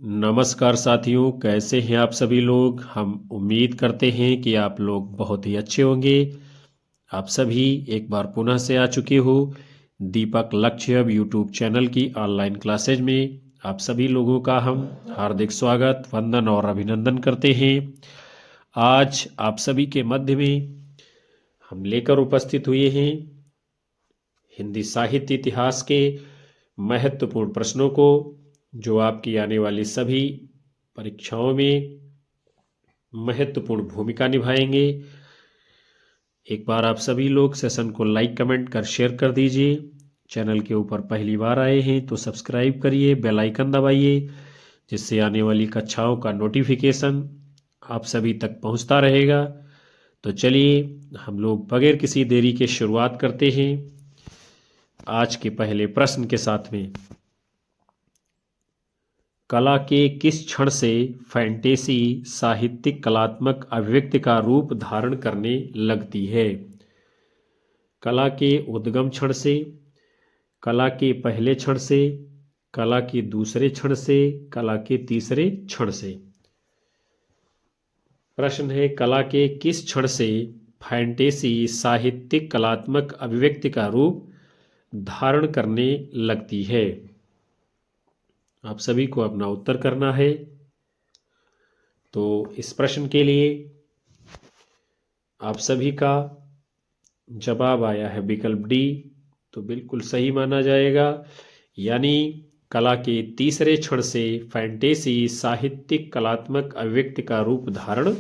नमस्कार साथियों, कैसे हैं आप सभी लोग। हम उम्मीद करते हैं कि आप लोग बहुत ही अच्छे होंगे। आप सभी एक बार पुनः से आ चुके हो दीपक लक्ष्य यूट्यूब चैनल की ऑनलाइन क्लासेज में। आप सभी लोगों का हम हार्दिक स्वागत, वंदन और अभिनंदन करते हैं। आज आप सभी के मध्य में हम लेकर उपस्थित हुए हैं हिंदी साहित्य इतिहास के महत्वपूर्ण प्रश्नों को, जो आपकी आने वाली सभी परीक्षाओं में महत्वपूर्ण भूमिका निभाएंगे। एक बार आप सभी लोग सेशन को लाइक, कमेंट कर शेयर कर दीजिए। चैनल के ऊपर पहली बार आए हैं तो सब्सक्राइब करिए, बेल आइकन दबाइए, जिससे आने वाली कक्षाओं का नोटिफिकेशन आप सभी तक पहुंचता रहेगा। तो चलिए हम लोग बगैर किसी देरी के शुरुआत करते हैं आज के पहले प्रश्न के साथ में। कला के किस क्षण से फैंटेसी साहित्यिक कलात्मक अभिव्यक्ति का रूप धारण करने लगती है? कला के उद्गम क्षण से, कला के पहले क्षण से, कला के दूसरे क्षण से, कला के तीसरे क्षण से। प्रश्न है, कला के किस क्षण से फैंटेसी साहित्यिक कलात्मक अभिव्यक्ति का रूप धारण करने लगती है? आप सभी को अपना उत्तर करना है। तो इस प्रश्न के लिए आप सभी का जवाब आया है विकल्प डी, तो बिल्कुल सही माना जाएगा। यानी कला के तीसरे क्षण से फैंटेसी साहित्यिक कलात्मक अभिव्यक्ति का रूप धारण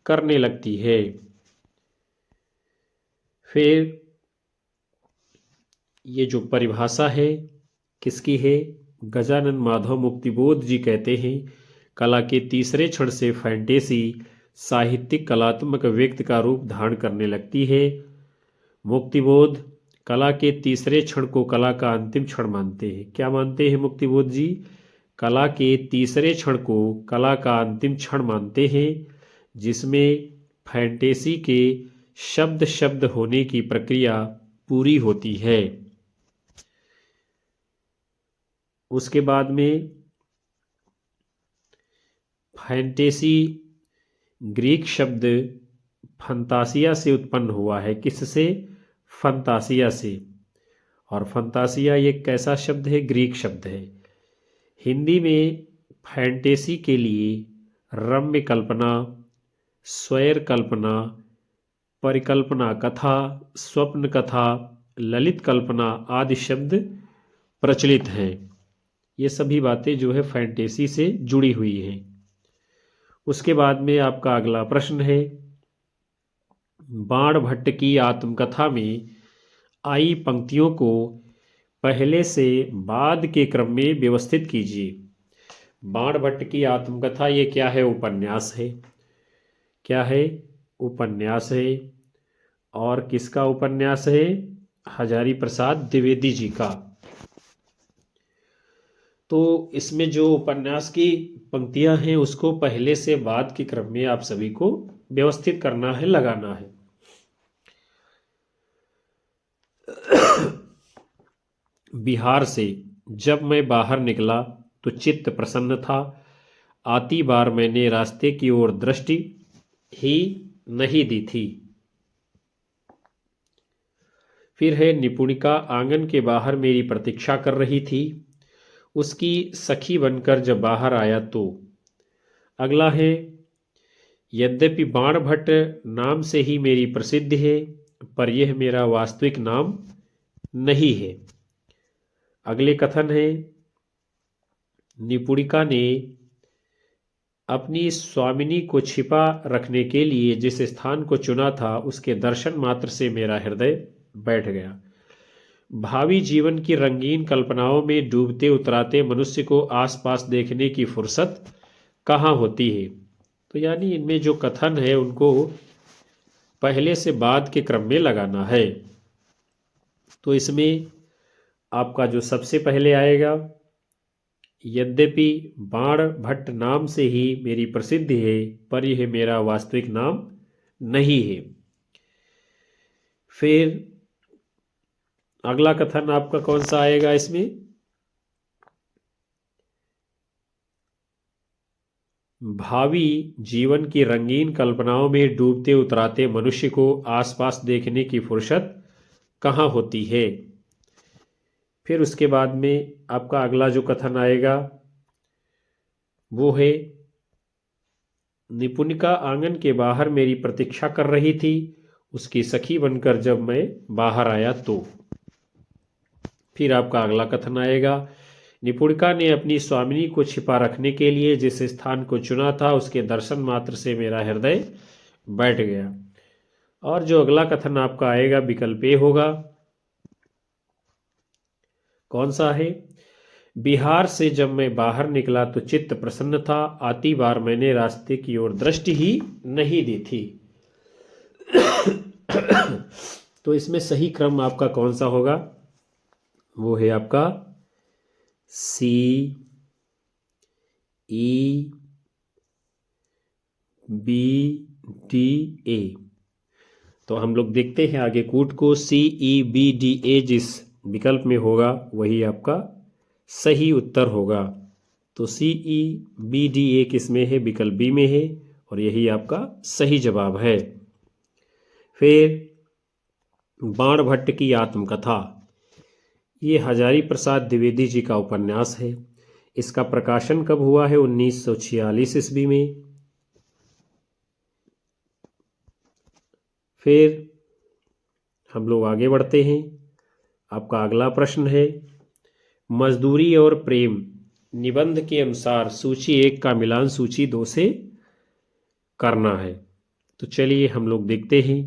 करने लगती है। फिर ये जो परिभाषा है किसकी है? गजानन माधव मुक्तिबोध जी कहते हैं, कला के तीसरे क्षण से फैंटेसी साहित्यिक कलात्मक व्यक्ति का रूप धारण करने लगती है। मुक्तिबोध कला के तीसरे क्षण को कला का अंतिम क्षण मानते हैं। क्या मानते हैं मुक्तिबोध जी? कला के तीसरे क्षण को कला का अंतिम क्षण मानते हैं, जिसमें फैंटेसी के शब्द शब्द होने की प्रक्रिया पूरी होती है। उसके बाद में फैंटेसी ग्रीक शब्द फंतासिया से उत्पन्न हुआ है। किससे? फंतासिया से। और फंतासिया ये कैसा शब्द है? ग्रीक शब्द है। हिंदी में फैंटेसी के लिए रम्य कल्पना, स्वैर कल्पना, परिकल्पना कथा, स्वप्न कथा, ललित कल्पना आदि शब्द प्रचलित हैं। ये सभी बातें जो है फैंटेसी से जुड़ी हुई हैं। उसके बाद में आपका अगला प्रश्न है, बाणभट्ट की आत्मकथा में आई पंक्तियों को पहले से बाद के क्रम में व्यवस्थित कीजिए। बाणभट्ट की आत्मकथा ये क्या है? उपन्यास है। क्या है? उपन्यास है। और किसका उपन्यास है? हजारी प्रसाद द्विवेदी जी का। तो इसमें जो उपन्यास की पंक्तियां हैं उसको पहले से बाद के क्रम में आप सभी को व्यवस्थित करना है, लगाना है। बिहार से जब मैं बाहर निकला तो चित्त प्रसन्न था, आती बार मैंने रास्ते की ओर दृष्टि ही नहीं दी थी। फिर है, निपुणिका आंगन के बाहर मेरी प्रतीक्षा कर रही थी, उसकी सखी बनकर जब बाहर आया तो। अगला है, यद्यपि बाणभट्ट नाम से ही मेरी प्रसिद्धि है, पर यह मेरा वास्तविक नाम नहीं है। अगले कथन है, निपुणिका ने अपनी स्वामिनी को छिपा रखने के लिए जिस स्थान को चुना था, उसके दर्शन मात्र से मेरा हृदय बैठ गया। भावी जीवन की रंगीन कल्पनाओं में डूबते उतराते मनुष्य को आसपास देखने की फुर्सत कहाँ होती है? तो यानी इनमें जो कथन है उनको पहले से बाद के क्रम में लगाना है। तो इसमें आपका जो सबसे पहले आएगा, यद्यपि बाणभट्ट नाम से ही मेरी प्रसिद्धि है, पर यह मेरा वास्तविक नाम नहीं है। फिर अगला कथन आपका कौन सा आएगा इसमें? भावी जीवन की रंगीन कल्पनाओं में डूबते उतराते मनुष्य को आसपास देखने की फुर्सत कहाँ होती है। फिर उसके बाद में आपका अगला जो कथन आएगा वो है, निपुणिका आंगन के बाहर मेरी प्रतीक्षा कर रही थी, उसकी सखी बनकर जब मैं बाहर आया तो। फिर आपका अगला कथन आएगा, निपुणिका ने अपनी स्वामिनी को छिपा रखने के लिए जिस स्थान को चुना था उसके दर्शन मात्र से मेरा हृदय बैठ गया। और जो अगला कथन आपका आएगा विकल्प ए होगा। कौन सा है? बिहार से जब मैं बाहर निकला तो चित्त प्रसन्न था, आती बार मैंने रास्ते की ओर दृष्टि ही नहीं दी थी। तो इसमें सही क्रम आपका कौन सा होगा? वो है आपका सी ई बी डी ए। तो हम लोग देखते हैं आगे कूट को। CEBDA जिस विकल्प में होगा वही आपका सही उत्तर होगा। तो CEBDA किस में है? विकल्प बी में है और यही आपका सही जवाब है। फिर बाणभट्ट की आत्मकथा, ये हजारी प्रसाद द्विवेदी जी का उपन्यास है। इसका प्रकाशन कब हुआ है? 1946 ईस्वी में। फिर हम लोग आगे बढ़ते हैं। आपका अगला प्रश्न है, मजदूरी और प्रेम निबंध के अनुसार सूची 1 का मिलान सूची 2 से करना है। तो चलिए हम लोग देखते हैं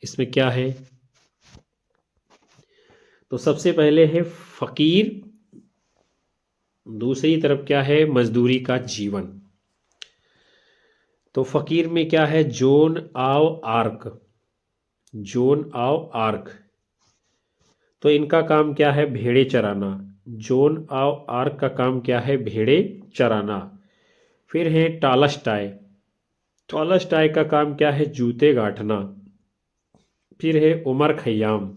इसमें क्या है। तो सबसे पहले है फकीर, दूसरी तरफ क्या है? मजदूरी का जीवन। तो फकीर में क्या है? Zone of arc, zone of arc. तो इनका काम क्या है? भेड़े चराना। जोन ऑव आर्क का काम क्या है? भेड़े चराना। फिर है टॉलस्टॉय, टॉलस्टॉय का काम क्या है? जूते गांठना। फिर है उमर खयाम,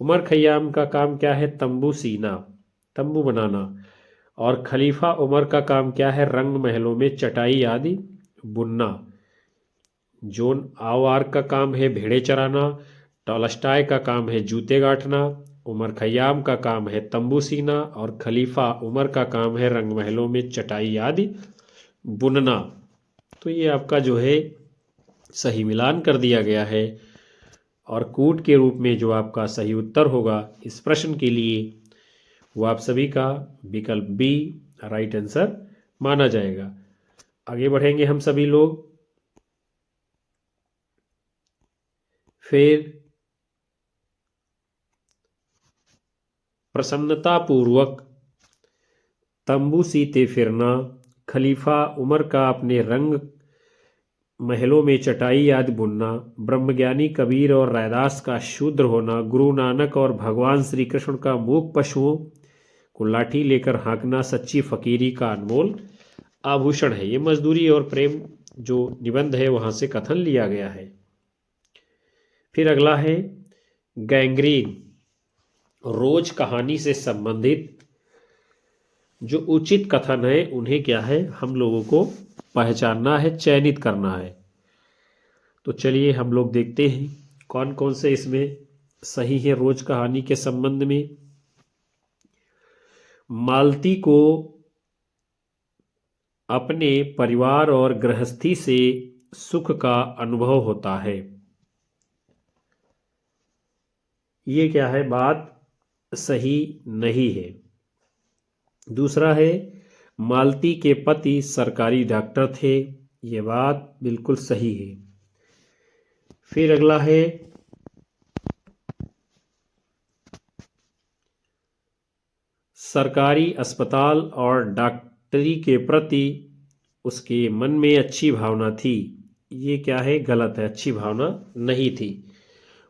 उमर खयाम का काम क्या है? तंबू सीना, तंबू बनाना। और खलीफा उमर का काम क्या है? रंग महलों में चटाई आदि बुनना। जोन ऑव आर्क का काम है भेड़े चराना, टॉलस्टॉय का काम है जूते गांठना, उमर खयाम का काम है तंबू सीना और खलीफा उमर का काम है रंग महलों में चटाई आदि बुनना। तो ये आपका जो है सही मिलान कर दिया गया है। और कूट के रूप में जो आपका सही उत्तर होगा इस प्रश्न के लिए वो आप सभी का विकल्प बी राइट आंसर माना जाएगा। आगे बढ़ेंगे हम सभी लोग। फिर प्रसन्नतापूर्वक तंबू सीते फिरना, खलीफा उमर का अपने रंग महलों में चटाई आदि बुनना, ब्रह्मज्ञानी कबीर और रैदास का शूद्र होना, गुरु नानक और भगवान श्री कृष्ण का मूक पशुओं को लाठी लेकर हाँकना सच्ची फकीरी का अनमोल आभूषण है। ये मजदूरी और प्रेम जो निबंध है वहां से कथन लिया गया है। फिर अगला है गैंग्रीन, रोज कहानी से संबंधित जो उचित कथन है उन्हें क्या है हम लोगों को पहचानना है, चयनित करना है। तो चलिए हम लोग देखते हैं कौन कौन से इसमें सही है। रोज कहानी के संबंध में मालती को अपने परिवार और गृहस्थी से सुख का अनुभव होता है। ये क्या है? बात सही नहीं है। दूसरा है मालती के पति सरकारी डॉक्टर थे, ये बात बिल्कुल सही है। फिर अगला है सरकारी अस्पताल और डॉक्टरी के प्रति उसके मन में अच्छी भावना थी, ये क्या है? गलत है, अच्छी भावना नहीं थी।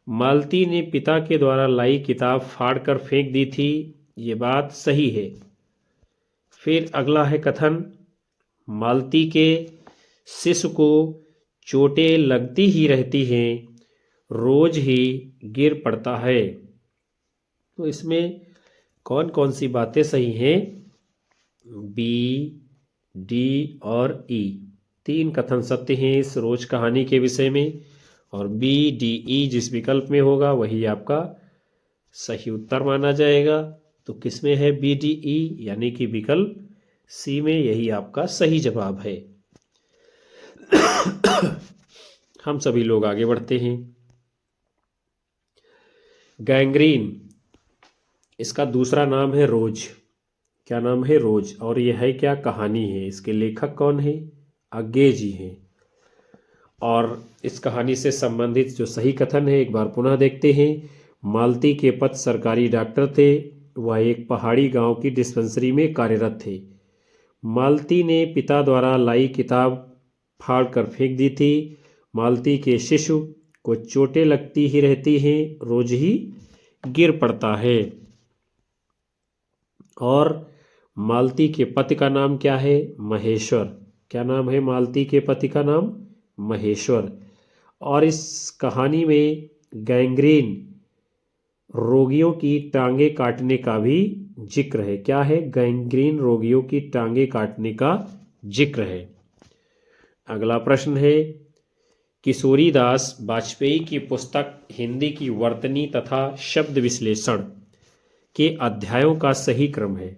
मालती ने पिता के द्वारा लाई किताब फाड़कर फेंक दी थी, ये बात सही है। फिर अगला है कथन मालती के शिशु को चोटें लगती ही रहती हैं, रोज ही गिर पड़ता है। तो इसमें कौन कौन सी बातें सही हैं? बी, डी और ई, तीन कथन सत्य हैं इस रोज कहानी के विषय में, और बी डी ई जिस विकल्प में होगा वही आपका सही उत्तर माना जाएगा। तो किसमें है बी डी ई, यानी कि विकल्प सी में, यही आपका सही जवाब है। हम सभी लोग आगे बढ़ते हैं। गैंग्रीन, इसका दूसरा नाम है रोज। क्या नाम है? रोज। और यह है क्या? कहानी है। इसके लेखक कौन है? अज्ञे जी हैं। और इस कहानी से संबंधित जो सही कथन है एक बार पुनः देखते हैं। मालती के पति सरकारी डॉक्टर थे। वह एक पहाड़ी गांव की डिस्पेंसरी में कार्यरत थे। मालती ने पिता द्वारा लाई किताब फाड़ कर फेंक दी थी। मालती के शिशु को चोटें लगती ही रहती हैं, रोज ही गिर पड़ता है। और मालती के पति का नाम क्या है? महेश्वर। क्या नाम है मालती के पति का नाम? महेश्वर। और इस कहानी में गैंग्रीन रोगियों की टांगे काटने का भी जिक्र है। क्या है? गैंग्रीन रोगियों की टांगे काटने का जिक्र है। अगला प्रश्न है, किशोरीदास वाजपेयी की पुस्तक हिंदी की वर्तनी तथा शब्द विश्लेषण के अध्यायों का सही क्रम है।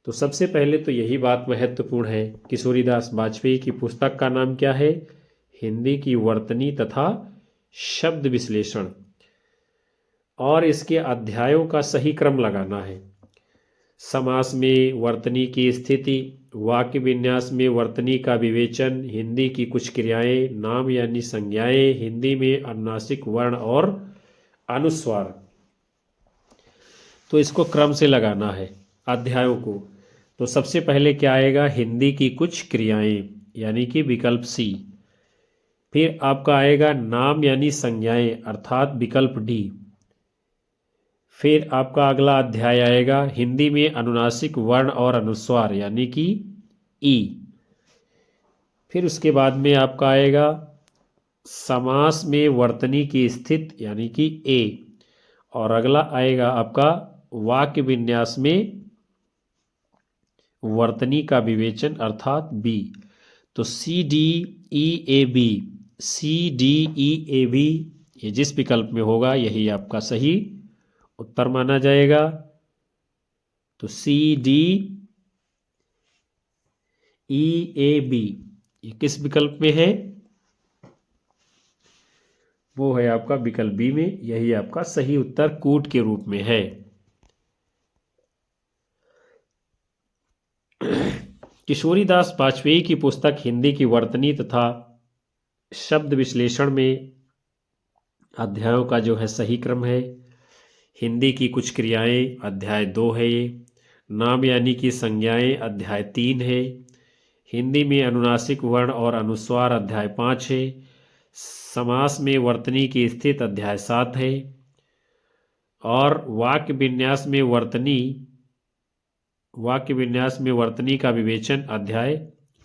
तो सबसे पहले तो यही बात महत्वपूर्ण है। किशोरीदास वाजपेयी की पुस्तक का नाम क्या है? हिंदी की वर्तनी तथा शब्द विश्लेषण। और इसके अध्यायों का सही क्रम लगाना है। समास में वर्तनी की स्थिति, वाक्य विन्यास में वर्तनी का विवेचन, हिंदी की कुछ क्रियाएं, नाम यानी संज्ञाएं, हिंदी में अनुनासिक वर्ण और अनुस्वार। तो इसको क्रम से लगाना है अध्यायों को। तो सबसे पहले क्या आएगा? हिंदी की कुछ क्रियाएं, यानी कि विकल्प सी। फिर आपका आएगा नाम यानी संज्ञाएं, अर्थात विकल्प डी। फिर आपका अगला अध्याय आएगा हिंदी में अनुनासिक वर्ण और अनुस्वार, यानी कि ई। फिर उसके बाद में आपका आएगा समास में वर्तनी की स्थिति, यानी कि ए। और अगला आएगा आपका वाक्य विन्यास में वर्तनी का विवेचन, अर्थात बी। तो C D E A B, C D E A B, ये जिस विकल्प में होगा यही आपका सही उत्तर माना जाएगा। तो C D E A B ये किस विकल्प में है? वो है आपका विकल्प बी में, यही आपका सही उत्तर कूट के रूप में है। किशोरीदास वाजपेयी की पुस्तक हिंदी की वर्तनी तथा शब्द विश्लेषण में अध्यायों का जो है सही क्रम है। हिंदी की कुछ क्रियाएं अध्याय 2 है ये। नाम यानी कि संज्ञाएं अध्याय 3 है। हिंदी में अनुनासिक वर्ण और अनुस्वार अध्याय 5 है। समास में वर्तनी की स्थिति अध्याय 7 है। और वाक्य विन्यास में वर्तनी का विवेचन अध्याय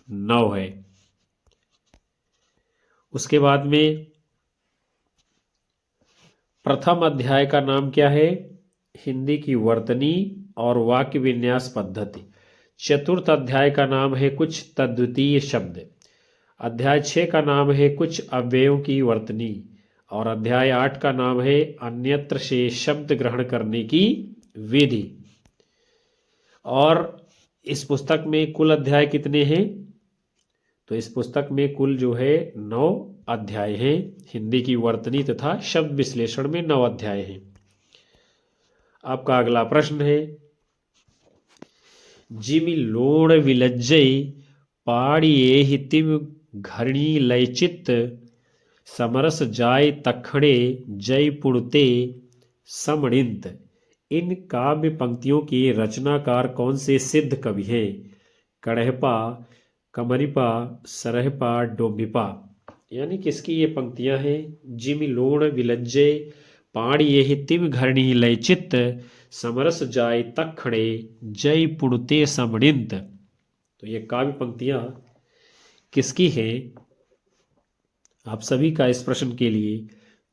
9 है। उसके बाद में प्रथम अध्याय का नाम क्या है? हिंदी की वर्तनी और वाक्य विन्यास पद्धति। चतुर्थ अध्याय का नाम है कुछ तद्वितीय शब्द। अध्याय 6 का नाम है कुछ अव्ययों की वर्तनी। और अध्याय 8 का नाम है अन्यत्र से शब्द ग्रहण करने की विधि। और इस पुस्तक में कुल अध्याय कितने हैं? तो इस पुस्तक में कुल जो है 9 अध्याय हैं। हिंदी की वर्तनी तथा शब्द विश्लेषण में 9 अध्याय हैं। आपका अगला प्रश्न है, जिमि लोण विलज्जय पाड़िये हितिम घरणी लयचित्त समरस जाय तखड़े जय पुड़ते समणिंत। इन काव्य पंक्तियों के रचनाकार कौन से सिद्ध कवि हैं? कड़हपा, कमरिपा, सरहपा, डोम्बिपा। यानी किसकी ये पंक्तियां हैं? जिमि लोण विलज्जय पाड़िये तिम घरणी लयचित्त समरस जाय तखड़े जय पुड़ते समणिंत। तो ये काव्य पंक्तियां किसकी हैं? आप सभी का इस प्रश्न के लिए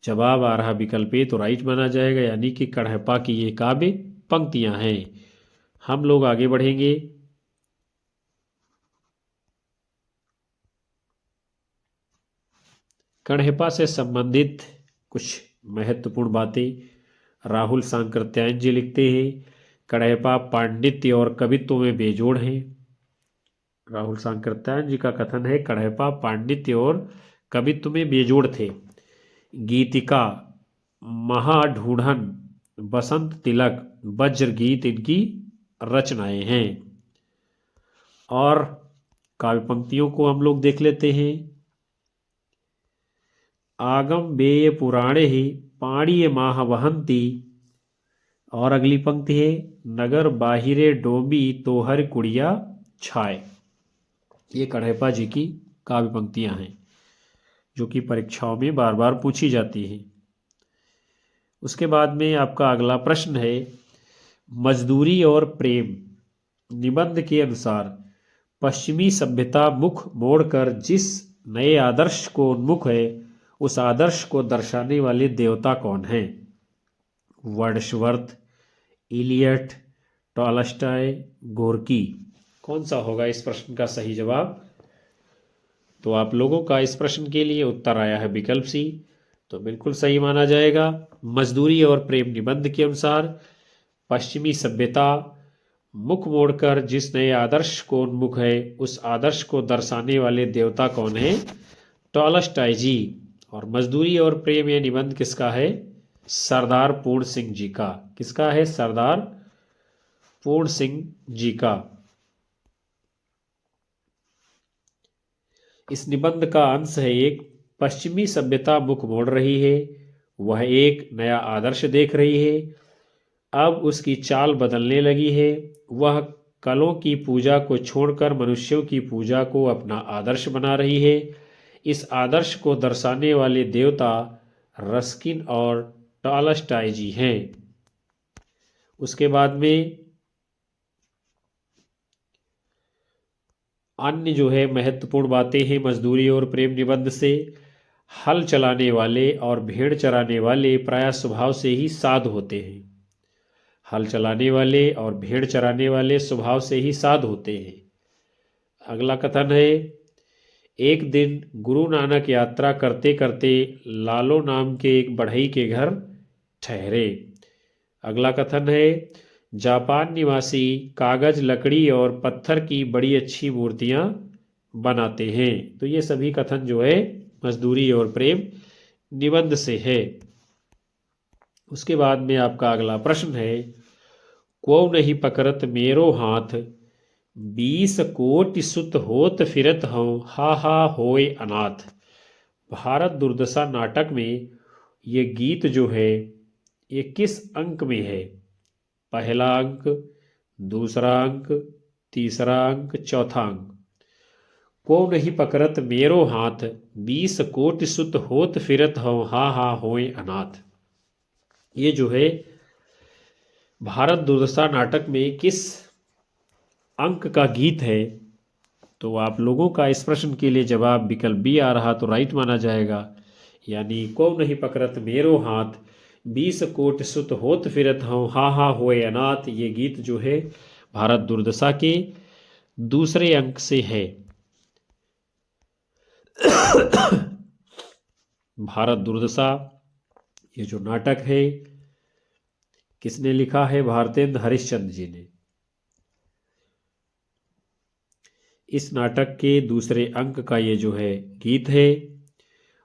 जवाब आ रहा विकल्प ए तो राइट माना जाएगा, यानी कि कड़हपा की ये काव्य पंक्तियां हैं। हम लोग आगे बढ़ेंगे। कण्हेपा से संबंधित कुछ महत्वपूर्ण बातें राहुल सांकृत्यायन जी लिखते हैं। कण्हेपा पांडित्य और कवित्व में बेजोड़ हैं। राहुल सांकृत्यायन जी का कथन है कण्हेपा पांडित्य और कवित्व में बेजोड़ थे। गीतिका, महाढूढ़न, बसंत तिलक, वज्र गीत इनकी रचनाएं हैं। और काव्य पंक्तियों को हम लोग देख लेते हैं। आगम बेय पुराणे ही पाणीय माह वहंती। और अगली पंक्ति है नगर बाहिरे डोबी तोहर कुड़िया छाए। ये कण्हेपा जी की काव्य पंक्तियां हैं जो कि परीक्षाओं में बार बार पूछी जाती हैं। उसके बाद में आपका अगला प्रश्न है मजदूरी और प्रेम निबंध के अनुसार पश्चिमी सभ्यता मुख मोड़कर जिस नए आदर्श को उन्मुख है उस आदर्श को दर्शाने वाले देवता कौन हैं? Wordsworth, Eliot, Tolstoy, Gorky. कौन सा होगा इस प्रश्न का सही जवाब? तो आप लोगों का इस प्रश्न के लिए उत्तर आया है विकल्प सी, तो बिल्कुल सही माना जाएगा। मजदूरी और प्रेम निबंध के अनुसार पश्चिमी सभ्यता मुख मोड़कर जिस नए आदर्श को उन्मुख है उस आदर्श को दर्शाने वाले देवता कौन है? टॉलस्टॉय जी। और मजदूरी और प्रेम यह निबंध किसका है? सरदार पूर्ण सिंह जी का। किसका है? सरदार पूर्ण सिंह जी का। इस निबंध का अंश है एक पश्चिमी सभ्यता मुख मोड़ रही है, वह एक नया आदर्श देख रही है, अब उसकी चाल बदलने लगी है, वह कलों की पूजा को छोड़कर मनुष्यों की पूजा को अपना आदर्श बना रही है। इस आदर्श को दर्शाने वाले देवता रस्किन और टॉलस्टॉय जी हैं। उसके बाद में अन्य जो है महत्वपूर्ण बातें हैं मजदूरी और प्रेम निबंध से। हल चलाने वाले और भेड़ चराने वाले प्रायः स्वभाव से ही साधु होते हैं। हल चलाने वाले और भेड़ चराने वाले स्वभाव से ही साधु होते हैं। अगला कथन है एक दिन गुरु नानक यात्रा करते करते लालो नाम के एक बढ़ई के घर ठहरे। अगला कथन है जापान निवासी कागज, लकड़ी और पत्थर की बड़ी अच्छी मूर्तियां बनाते हैं। तो ये सभी कथन जो है मजदूरी और प्रेम निबंध से है। उसके बाद में आपका अगला प्रश्न है को नहीं पकड़त मेरो हाथ 20 कोटि सुत होत फिरत हूँ हा हा होए अनाथ। भारत दुर्दशा नाटक में ये गीत जो है ये किस अंक में है? पहला अंक, दूसरा अंक, तीसरा अंक, चौथा अंक। को नहीं पकड़त मेरो हाथ 20 कोटि सुत होत फिरत हूँ हा हा होए अनाथ। ये जो है भारत दुर्दशा नाटक में किस अंक का गीत है? तो आप लोगों का इस प्रश्न के लिए जवाब विकल्प बी आ रहा तो राइट माना जाएगा। यानी को नहीं पकड़त मेरो हाथ 20 कोटि सुत होत फिरत हूँ हा हा होए अनाथ। ये गीत जो है भारत दुर्दशा के दूसरे अंक से है। भारत दुर्दशा ये जो नाटक है किसने लिखा है? भारतेंद्र हरिश्चंद्र जी ने। इस नाटक के दूसरे अंक का ये जो है गीत है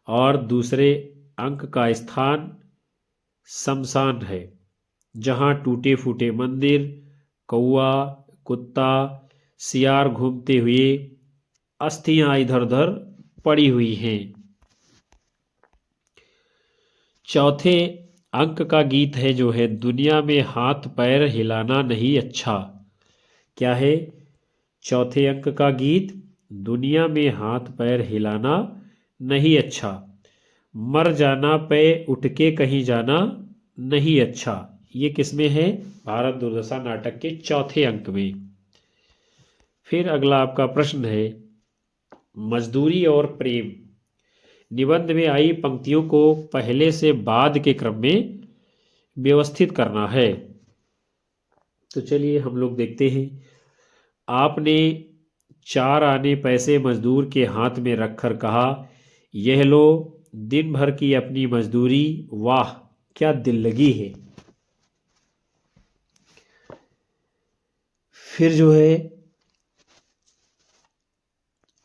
और दूसरे अंक का स्थान शमशान है जहां टूटे फूटे मंदिर, कौआ, कुत्ता, सियार घूमते हुए अस्थियां इधर उधर पड़ी हुई हैं। चौथे अंक का गीत है जो है दुनिया में हाथ पैर हिलाना नहीं अच्छा। क्या है चौथे अंक का गीत? दुनिया में हाथ पैर हिलाना नहीं अच्छा, मर जाना पे उठ के कहीं जाना नहीं अच्छा। ये किसमें है? भारत दुर्दशा नाटक के चौथे अंक में। फिर अगला आपका प्रश्न है मजदूरी और प्रेम निबंध में आई पंक्तियों को पहले से बाद के क्रम में व्यवस्थित करना है। तो चलिए हम लोग देखते हैं। आपने 4 आने पैसे मजदूर के हाथ में रखकर कहा यह लो दिन भर की अपनी मजदूरी, वाह क्या दिल लगी है। फिर जो है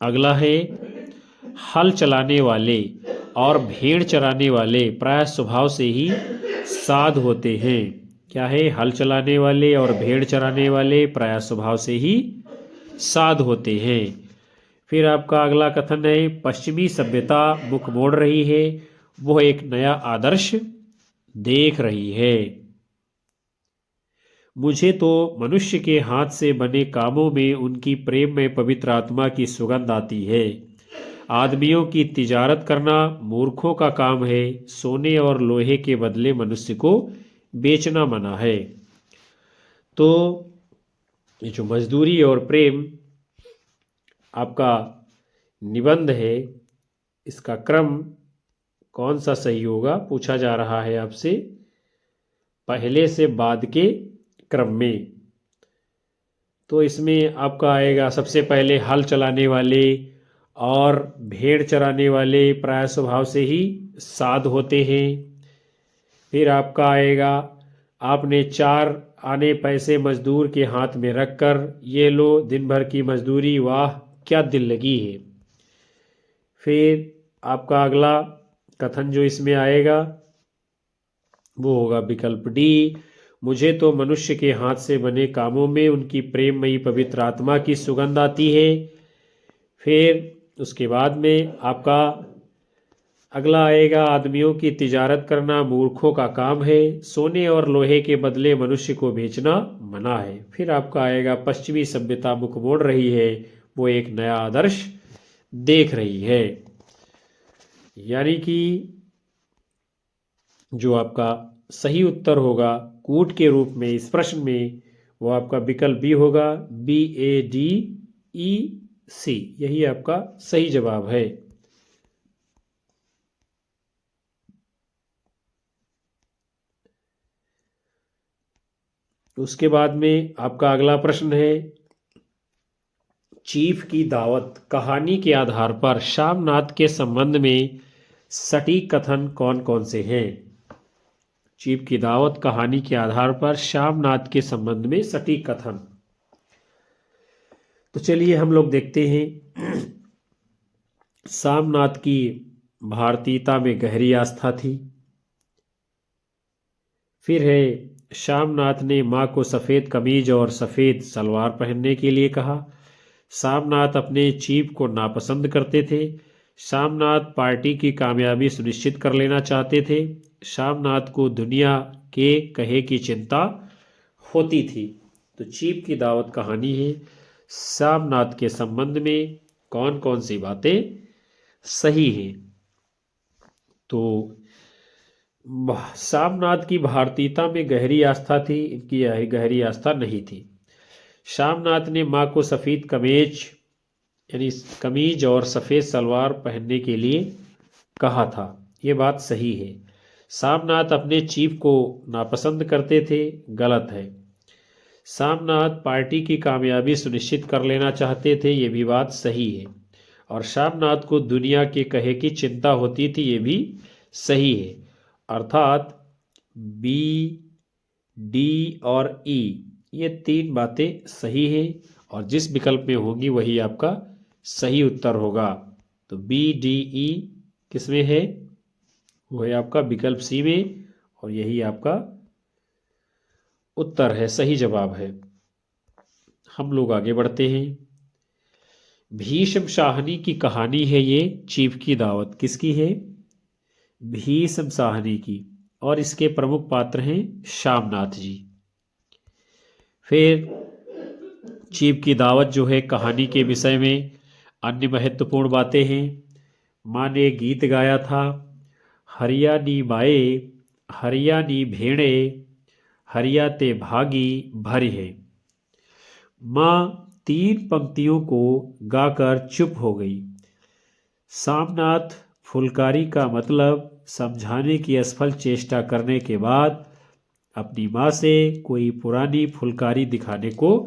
अगला है, हल चलाने वाले और भेड़ चराने वाले प्राय स्वभाव से ही साध होते हैं। क्या है? हल चलाने वाले और भेड़ चराने वाले प्राय स्वभाव से ही साध होते हैं। फिर आपका अगला कथन है, पश्चिमी सभ्यता मुख मोड़ रही है, वो एक नया आदर्श देख रही है। मुझे तो मनुष्य के हाथ से बने कामों में उनकी प्रेम में पवित्र आत्मा की सुगंध आती है। आदमियों की तिजारत करना मूर्खों का काम है, सोने और लोहे के बदले मनुष्य को बेचना मना है। तो ये जो मजदूरी और प्रेम आपका निबंध है, इसका क्रम कौन सा सही होगा पूछा जा रहा है आपसे, पहले से बाद के क्रम में। तो इसमें आपका आएगा सबसे पहले हल चलाने वाले और भेड़ चराने वाले प्राय स्वभाव से ही साध होते हैं। फिर आपका आएगा, आपने 4 आने पैसे मजदूर के हाथ में रखकर, ये लो दिन भर की मजदूरी, वाह क्या दिल लगी है। फिर आपका अगला कथन जो इसमें आएगा वो होगा विकल्प डी, मुझे तो मनुष्य के हाथ से बने कामों में उनकी प्रेममयी पवित्र आत्मा की सुगंध आती है। फिर उसके बाद में आपका अगला आएगा, आदमियों की तिजारत करना मूर्खों का काम है, सोने और लोहे के बदले मनुष्य को बेचना मना है। फिर आपका आएगा, पश्चिमी सभ्यता मुख मोड़ रही है, वो एक नया आदर्श देख रही है। यानी कि जो आपका सही उत्तर होगा कूट के रूप में इस प्रश्न में, वो आपका विकल्प बी होगा, BADEC, यही आपका सही जवाब है। उसके बाद में आपका अगला प्रश्न है, चीफ की दावत कहानी के आधार पर शामनाथ के संबंध में सटीक कथन कौन कौन से हैं। चीफ की दावत कहानी के आधार पर शामनाथ के संबंध में सटीक कथन। तो चलिए हम लोग देखते हैं। शामनाथ की भारतीयता में गहरी आस्था थी। फिर है, शामनाथ ने माँ को सफ़ेद कमीज और सफ़ेद सलवार पहनने के लिए कहा। शामनाथ अपने चीफ को नापसंद करते थे। शामनाथ पार्टी की कामयाबी सुनिश्चित कर लेना चाहते थे। शामनाथ को दुनिया के कहे की चिंता होती थी। तो चीफ की दावत कहानी है, शामनाथ के संबंध में कौन कौन सी बातें सही हैं। तो शामनाथ की भारतीयता में गहरी आस्था थी, इनकी गहरी आस्था नहीं थी। शामनाथ ने माँ को सफ़ेद कमीज यानी कमीज और सफ़ेद सलवार पहनने के लिए कहा था, ये बात सही है। शामनाथ अपने चीफ को नापसंद करते थे, गलत है। शामनाथ पार्टी की कामयाबी सुनिश्चित कर लेना चाहते थे, ये भी बात सही है। और शामनाथ को दुनिया के कहे की चिंता होती थी, ये भी सही है। अर्थात बी, डी और ई, ये 3 बातें सही हैं और जिस विकल्प में होंगी वही आपका सही उत्तर होगा। तो BDE किस में है? वो है आपका विकल्प सी में, और यही आपका उत्तर है, सही जवाब है। हम लोग आगे बढ़ते हैं। भीष्म शाहनी की कहानी है ये, चीफ की दावत किसकी है? भीष्म शाहनी की, और इसके प्रमुख पात्र हैं शामनाथ जी। फिर चीफ की दावत जो है कहानी के विषय में अन्य महत्वपूर्ण बातें हैं। माँ ने गीत गाया था, हरियाणी बाए हरियाणी भेड़े हरियाते भागी भरी है। माँ 3 पंक्तियों को गाकर चुप हो गई। शामनाथ फुलकारी का मतलब समझाने की असफल चेष्टा करने के बाद अपनी माँ से कोई पुरानी फुलकारी दिखाने को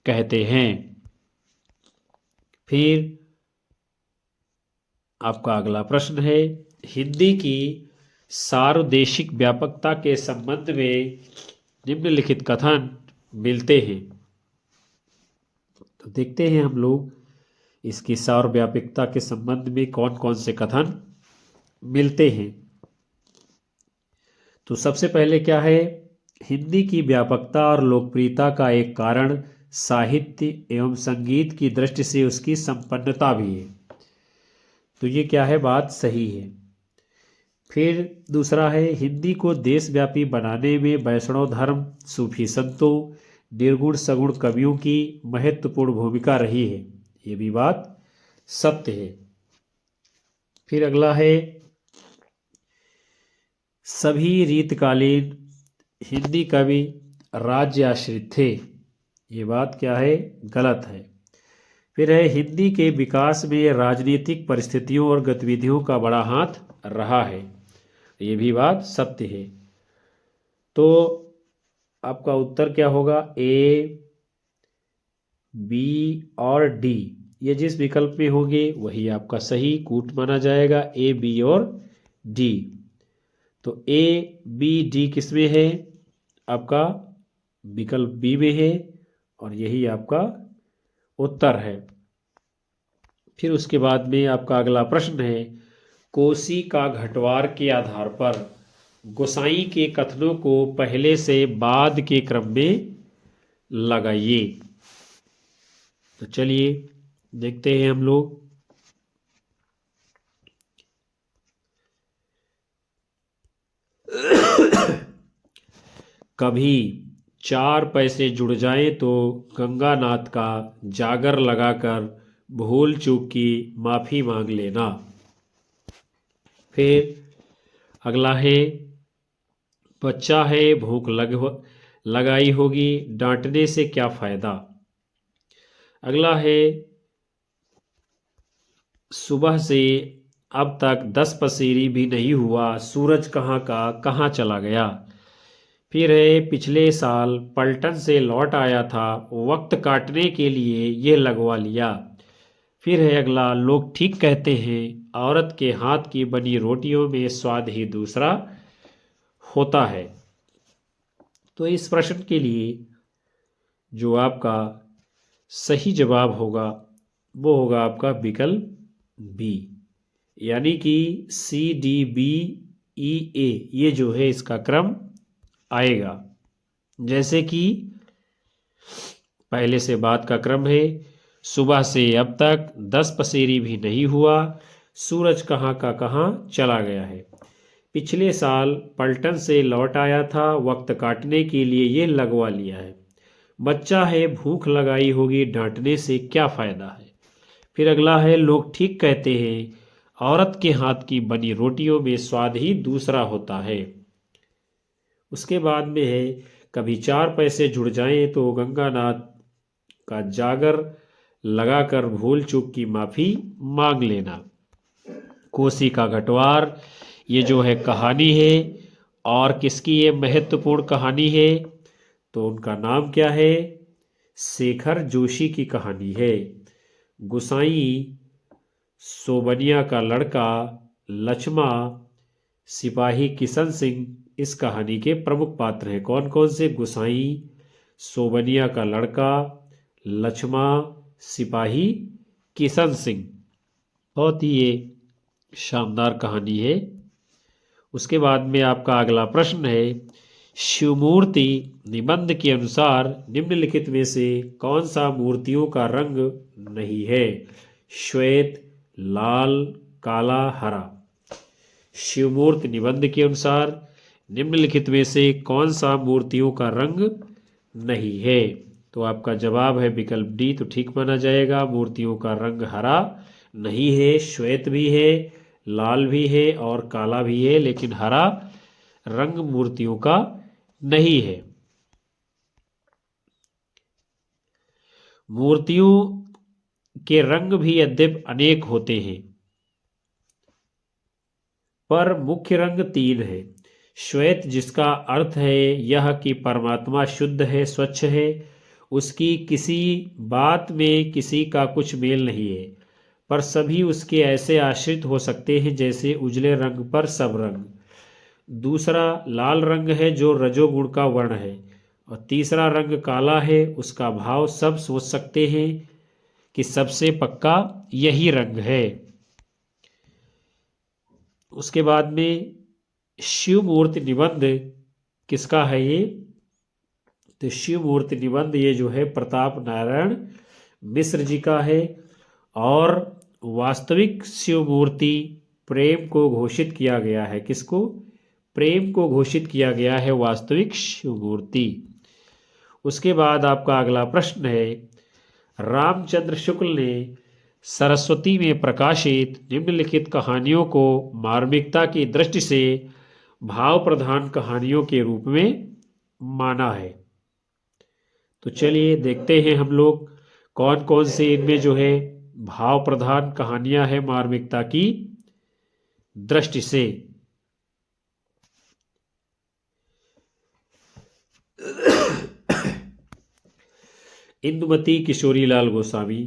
कहते हैं। फिर आपका अगला प्रश्न है, हिंदी की सार्वदेशिक व्यापकता के संबंध में निम्नलिखित कथन मिलते हैं। तो देखते हैं हम लोग इसकी सार्वव्यापकता के संबंध में कौन कौन से कथन मिलते हैं। तो सबसे पहले क्या है, हिंदी की व्यापकता और लोकप्रियता का एक कारण साहित्य एवं संगीत की दृष्टि से उसकी संपन्नता भी है। तो ये क्या है, बात सही है। फिर दूसरा है, हिंदी को देशव्यापी बनाने में वैष्णव धर्म, सूफी संतों, निर्गुण सगुण कवियों की महत्वपूर्ण भूमिका रही है। ये भी बात सत्य है। फिर अगला है, सभी रीतकालीन हिंदी कवि राज्य आश्रित थे। ये बात क्या है, गलत है। फिर है, हिंदी के विकास में राजनीतिक परिस्थितियों और गतिविधियों का बड़ा हाथ रहा है। ये भी बात सत्य है। तो आपका उत्तर क्या होगा, ए, बी और डी, ये जिस विकल्प में होंगे वही आपका सही कूट माना जाएगा, ए, बी और डी। तो ए, बी, डी किसमें है, आपका विकल्प बी में है और यही आपका उत्तर है। फिर उसके बाद में आपका अगला प्रश्न है, कोसी का घटवार के आधार पर गोसाई के कथनों को पहले से बाद के क्रम में लगाइए। तो चलिए देखते हैं हम लोग। कभी 4 पैसे जुड़ जाएं तो गंगानाथ का जागर लगाकर भूल चूक की माफी मांग लेना। फिर अगला है, बच्चा है भूख लगाई होगी, डांटने से क्या फायदा। अगला है, सुबह से अब तक 10 पसेरी भी नहीं हुआ, सूरज कहाँ का कहाँ चला गया। फिर है, पिछले साल पलटन से लौट आया था, वक्त काटने के लिए ये लगवा लिया। फिर है अगला, लोग ठीक कहते हैं औरत के हाथ की बनी रोटियों में स्वाद ही दूसरा होता है। तो इस प्रश्न के लिए जो आपका सही जवाब होगा वो होगा आपका विकल्प बी, यानी कि सी, डी, बी, ई, ए, ये जो है इसका क्रम आएगा। जैसे कि पहले से बाद का क्रम है, सुबह से अब तक 10 पसेरी भी नहीं हुआ, सूरज कहाँ का कहाँ चला गया है, पिछले साल पलटन से लौट आया था, वक्त काटने के लिए ये लगवा लिया है, बच्चा है भूख लगाई होगी, डांटने से क्या फायदा है। फिर अगला है, लोग ठीक कहते हैं औरत के हाथ की बनी रोटियों में स्वाद ही दूसरा होता है। उसके बाद में है, कभी 4 पैसे जुड़ जाएं तो गंगानाथ का जागर लगाकर भूल चूक की माफी मांग लेना। कोसी का घटवार ये जो है कहानी है, और किसकी ये महत्वपूर्ण कहानी है, तो उनका नाम क्या है, शेखर जोशी की कहानी है। गुसाई सोबनिया का लड़का लक्ष्मा सिपाही किशन सिंह इस कहानी के प्रमुख पात्र हैं। कौन कौन से, गुसाई सोबनिया का लड़का, लक्ष्मा, सिपाही किशन सिंह। बहुत ही ये शानदार कहानी है। उसके बाद में आपका अगला प्रश्न है, शिवमूर्ति निबंध के अनुसार निम्नलिखित में से कौन सा मूर्तियों का रंग नहीं है, श्वेत, लाल, काला, हरा। शिवमूर्ति निबंध के अनुसार निम्नलिखित में से कौन सा मूर्तियों का रंग नहीं है, तो आपका जवाब है विकल्प डी, तो ठीक माना जाएगा। मूर्तियों का रंग हरा नहीं है, श्वेत भी है, लाल भी है और काला भी है, लेकिन हरा रंग मूर्तियों का नहीं है। मूर्तियों के रंग भी यद्यपि अनेक होते हैं, पर मुख्य रंग 3 है। श्वेत, जिसका अर्थ है यह कि परमात्मा शुद्ध है, स्वच्छ है, उसकी किसी बात में किसी का कुछ मेल नहीं है। पर सभी उसके ऐसे आश्रित हो सकते हैं जैसे उजले रंग पर सब रंग। दूसरा लाल रंग है जो रजोगुण का वर्ण है। और तीसरा रंग काला है, उसका भाव सब सोच सकते हैं कि सबसे पक्का यही रंग है। उसके बाद में शिव मूर्ति निबंध किसका है ये? तो शिव मूर्ति निबंध ये जो है प्रताप नारायण मिश्र जी का है। और वास्तविक शिव मूर्ति प्रेम को घोषित किया गया है। किसको? प्रेम को घोषित किया गया है वास्तविक शिव मूर्ति। उसके बाद आपका अगला प्रश्न है, रामचंद्र शुक्ल ने सरस्वती में प्रकाशित निम्नलिखित कहानियों को मार्मिकता की दृष्टि से भाव प्रधान कहानियों के रूप में माना है। तो चलिए देखते हैं हम लोग कौन कौन से इनमें जो है भाव प्रधान कहानियां हैं मार्मिकता की दृष्टि से। इंदुमती किशोरीलाल गोस्वामी,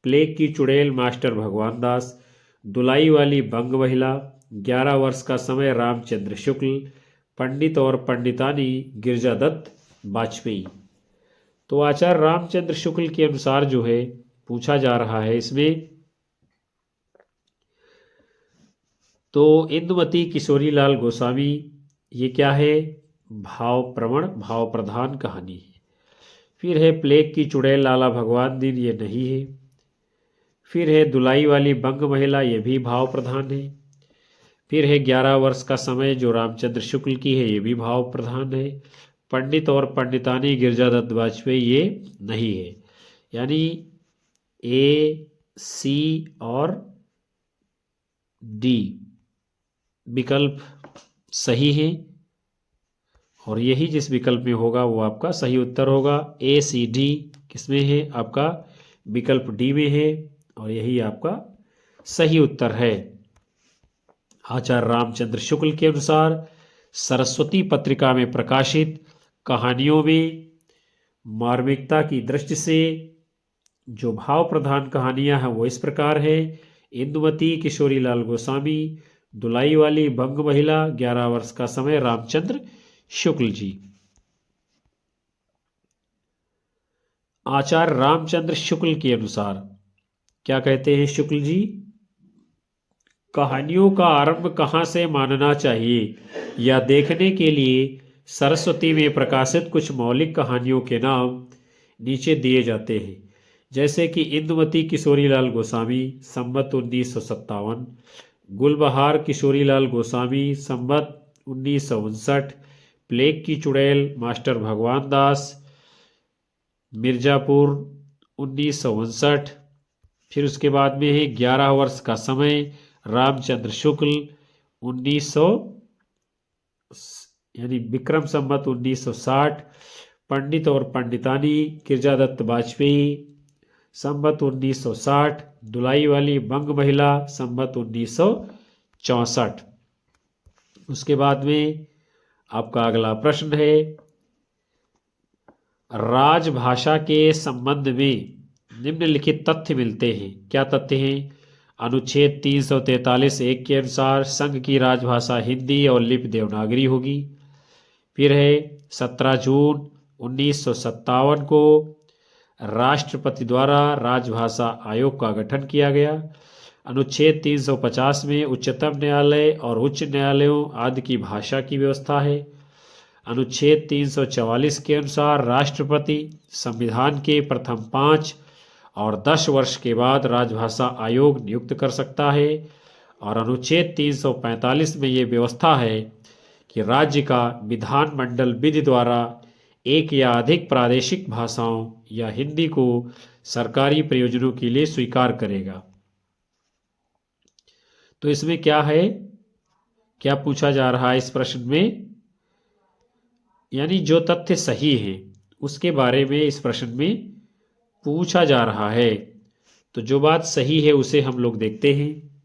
प्लेग की चुड़ैल मास्टर भगवान दास, दुलाई वाली बंग महिला, 11 वर्ष का समय रामचंद्र शुक्ल, पंडित और पंडितानी गिरजादत्त वाजपेयी। तो आचार्य रामचंद्र शुक्ल के अनुसार जो है पूछा जा रहा है इसमें, तो इंदुमती किशोरीलाल गोस्वामी ये क्या है? भाव प्रवण भाव प्रधान कहानी है। फिर है प्लेग की चुड़ैल लाला भगवान दिन, ये नहीं है। फिर है दुलाई वाली बंग महिला, ये भी भाव प्रधान है। फिर है 11 वर्ष का समय जो रामचंद्र शुक्ल की है, ये भी भाव प्रधान है। पंडित और पंडितानी गिरजादत्त वाजपेयी ये नहीं है। यानी ए, सी और डी विकल्प सही है। और यही जिस विकल्प में होगा वो आपका सही उत्तर होगा। ए, सी, डी किसमें है? आपका विकल्प डी में है और यही आपका सही उत्तर है। आचार्य रामचंद्र शुक्ल के अनुसार सरस्वती पत्रिका में प्रकाशित कहानियों में मार्मिकता की दृष्टि से जो भाव प्रधान कहानियां हैं वो इस प्रकार है। इंदुमती किशोरीलाल गोस्वामी, दुलाई वाली बंग महिला, 11 वर्ष का समय रामचंद्र शुक्ल जी। आचार्य रामचंद्र शुक्ल के अनुसार क्या कहते हैं शुक्ल जी? कहानियों का आरंभ कहाँ से मानना चाहिए, या देखने के लिए सरस्वती में प्रकाशित कुछ मौलिक कहानियों के नाम नीचे दिए जाते हैं। जैसे कि इंदुमती किशोरीलाल गोस्वामी संवत 1957, गुलबहार किशोरीलाल गोस्वामी संवत 1959, प्लेग की चुड़ैल मास्टर भगवान दास मिर्जापुर 1959। फिर उसके बाद में है 11 वर्ष का समय रामचंद्र शुक्ल 1900 यानी विक्रम संवत 1960, पंडित और पंडितानी गिरजादत्त वाजपेयी संवत 1960, दुलाई वाली बंग महिला संवत 1964। उसके बाद में आपका अगला प्रश्न है, राजभाषा के संबंध में निम्नलिखित तथ्य मिलते हैं। क्या तथ्य हैं? अनुच्छेद 343(1) के अनुसार संघ की राजभाषा हिंदी और लिपि देवनागरी होगी। फिर है 17 जून 1957 को राष्ट्रपति द्वारा राजभाषा आयोग का गठन किया गया। अनुच्छेद 350 में उच्चतम न्यायालय और उच्च न्यायालयों आदि की भाषा की व्यवस्था है। अनुच्छेद 344 के अनुसार राष्ट्रपति संविधान के प्रथम 5 और 10 वर्ष के बाद राजभाषा आयोग नियुक्त कर सकता है। और अनुच्छेद 345 में ये व्यवस्था है कि राज्य का विधानमंडल विधि द्वारा एक या अधिक प्रादेशिक भाषाओं या हिंदी को सरकारी प्रयोजनों के लिए स्वीकार करेगा। तो इसमें क्या है, क्या पूछा जा रहा है इस प्रश्न में? यानी जो तथ्य सही है उसके बारे में इस प्रश्न में पूछा जा रहा है। तो जो बात सही है उसे हम लोग देखते हैं।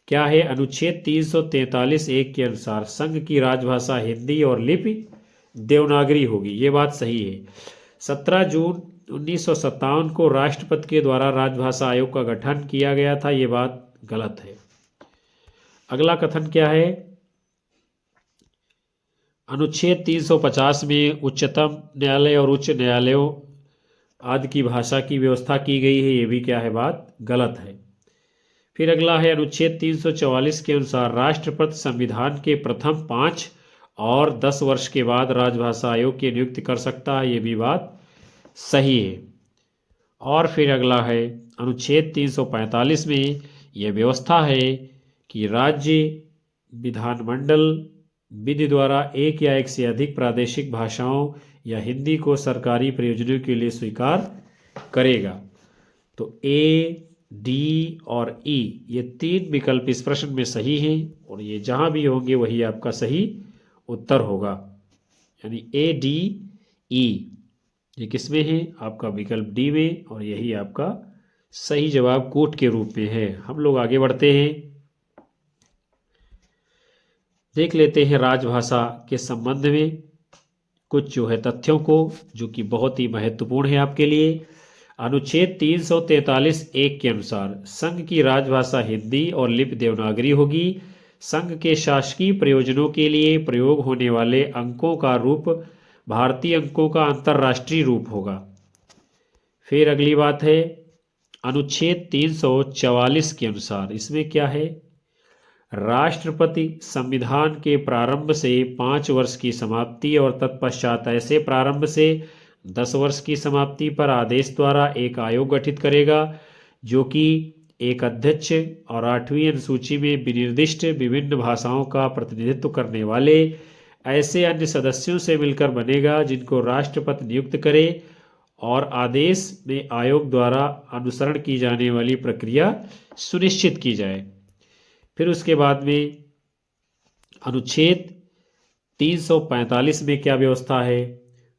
क्या है? अनुच्छेद 343(1) के अनुसार संघ की राजभाषा हिंदी और लिपि देवनागरी होगी। ये बात सही है। 17 जून 1957 को राष्ट्रपति के द्वारा राजभाषा आयोग का गठन किया गया था, ये बात गलत है। अगला कथन क्या है? अनुच्छेद 350 में उच्चतम न्यायालय और उच्च न्यायालयों आदि की भाषा की व्यवस्था की गई है, ये भी क्या है? बात गलत है। फिर अगला है अनुच्छेद 344 के अनुसार राष्ट्रपति संविधान के प्रथम 5 और 10 वर्ष के बाद राजभाषा आयोग की नियुक्ति कर सकता है, ये भी बात सही है। और फिर अगला है अनुच्छेद 345 में यह व्यवस्था है कि राज्य विधानमंडल विधि द्वारा एक या एक से अधिक प्रादेशिक भाषाओं या हिंदी को सरकारी प्रयोजनों के लिए स्वीकार करेगा। तो ए, डी और ई ये 3 विकल्प इस प्रश्न में सही हैं और ये जहां भी होंगे वही आपका सही उत्तर होगा। यानी ए, डी, ई ये किसमें है? आपका विकल्प डी में, और यही आपका सही जवाब कोट के रूप में है। हम लोग आगे बढ़ते हैं, देख लेते हैं राजभाषा के संबंध में कुछ जो है तथ्यों को, जो कि बहुत ही महत्वपूर्ण है आपके लिए। अनुच्छेद 343(1) के अनुसार संघ की राजभाषा हिंदी और लिपि देवनागरी होगी। संघ के शासकीय प्रयोजनों के लिए प्रयोग होने वाले अंकों का रूप भारतीय अंकों का अंतर्राष्ट्रीय रूप होगा। फिर अगली बात है अनुच्छेद 344 के अनुसार, इसमें क्या है? राष्ट्रपति संविधान के प्रारंभ से 5 वर्ष की समाप्ति और तत्पश्चात ऐसे प्रारंभ से 10 वर्ष की समाप्ति पर आदेश द्वारा एक आयोग गठित करेगा, जो कि एक अध्यक्ष और 8वीं अनुसूची में विनिर्दिष्ट विभिन्न भाषाओं का प्रतिनिधित्व करने वाले ऐसे अन्य सदस्यों से मिलकर बनेगा, जिनको राष्ट्रपति नियुक्त करे और आदेश में आयोग द्वारा अनुसरण की जाने वाली प्रक्रिया सुनिश्चित की जाए। फिर उसके बाद में अनुच्छेद 345 में क्या व्यवस्था है?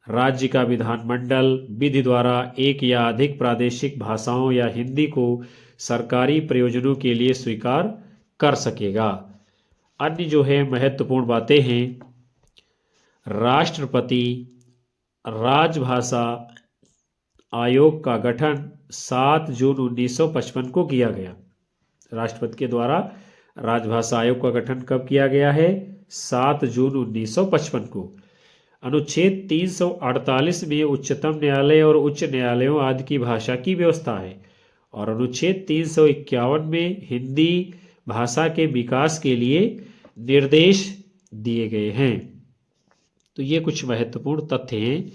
राज्य का विधानमंडल विधि द्वारा एक या अधिक प्रादेशिक भाषाओं या हिंदी को सरकारी प्रयोजनों के लिए स्वीकार कर सकेगा। अन्य जो है महत्वपूर्ण बातें हैं, राष्ट्रपति राजभाषा आयोग का गठन 7 जून 1955 को किया गया। राष्ट्रपति के द्वारा राजभाषा आयोग का गठन कब किया गया है? 7 जून 1955 को। अनुच्छेद 348 में उच्चतम न्यायालय और उच्च न्यायालयों आदि की भाषा की व्यवस्था है और अनुच्छेद 351 में हिंदी भाषा के विकास के लिए निर्देश दिए गए हैं। तो ये कुछ महत्वपूर्ण तथ्य हैं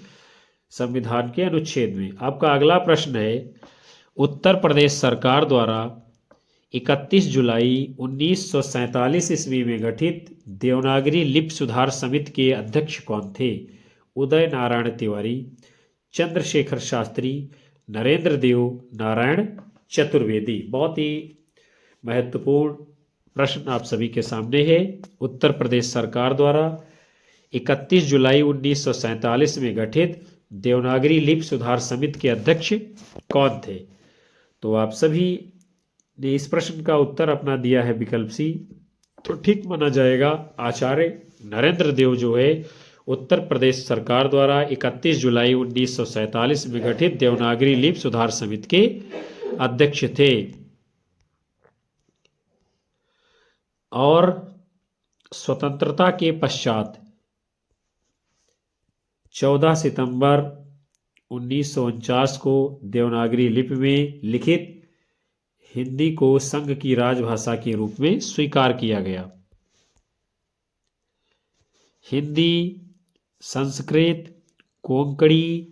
संविधान के अनुच्छेद में। आपका अगला प्रश्न है, उत्तर प्रदेश सरकार द्वारा 31 जुलाई 1947 ईस्वी में गठित देवनागरी लिपि सुधार समिति के अध्यक्ष कौन थे? उदय नारायण तिवारी, चंद्रशेखर शास्त्री, नरेंद्र देव नारायण चतुर्वेदी। बहुत ही महत्वपूर्ण प्रश्न आप सभी के सामने है। उत्तर प्रदेश सरकार द्वारा 31 जुलाई 1947 में गठित देवनागरी लिपि सुधार समिति के अध्यक्ष कौन थे? तो आप सभी ने इस प्रश्न का उत्तर अपना दिया है विकल्प सी, तो ठीक माना जाएगा। आचार्य नरेंद्र देव जो है उत्तर प्रदेश सरकार द्वारा 31 जुलाई 1947 में गठित देवनागरी लिपि सुधार समिति के अध्यक्ष थे। और स्वतंत्रता के पश्चात 14 सितंबर 1949 को देवनागरी लिपि में लिखित हिंदी को संघ की राजभाषा के रूप में स्वीकार किया गया। हिंदी, संस्कृत, कोंकणी,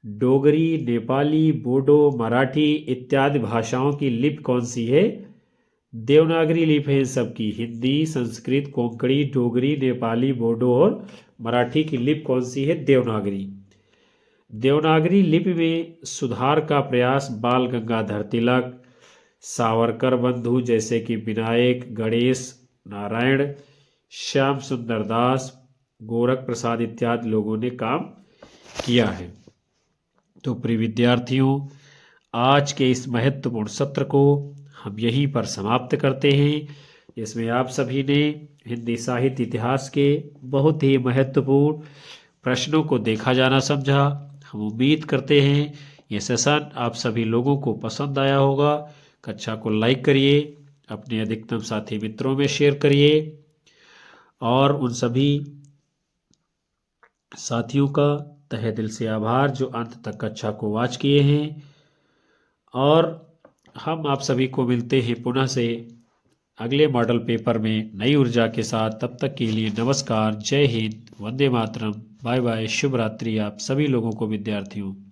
डोगरी, नेपाली, बोडो, मराठी इत्यादि भाषाओं की लिपि कौन सी है? देवनागरी लिपि है सबकी। हिंदी, संस्कृत, कोंकणी, डोगरी, नेपाली, बोडो और मराठी की लिपि कौन सी है? देवनागरी। देवनागरी लिपि में सुधार का प्रयास बाल गंगाधर तिलक, सावरकर बंधु जैसे कि विनायक, गणेश नारायण, श्याम सुंदर दास, गोरख प्रसाद इत्यादि लोगों ने काम किया है। तो प्रिय विद्यार्थियों, आज के इस महत्वपूर्ण सत्र को हम यहीं पर समाप्त करते हैं, जिसमें आप सभी ने हिंदी साहित्य इतिहास के बहुत ही महत्वपूर्ण प्रश्नों को देखा जाना समझा। हम उम्मीद करते हैं ये सेशन आप सभी लोगों को पसंद आया होगा। कक्षा को लाइक करिए, अपने अधिकतम साथी मित्रों में शेयर करिए और उन सभी साथियों का तहे दिल से आभार जो अंत तक कक्षा को वॉच किए हैं। और हम आप सभी को मिलते हैं पुनः से अगले मॉडल पेपर में नई ऊर्जा के साथ। तब तक के लिए नमस्कार, जय हिंद, वंदे मातरम, बाय बाय, शुभ रात्रि आप सभी लोगों को विद्यार्थियों।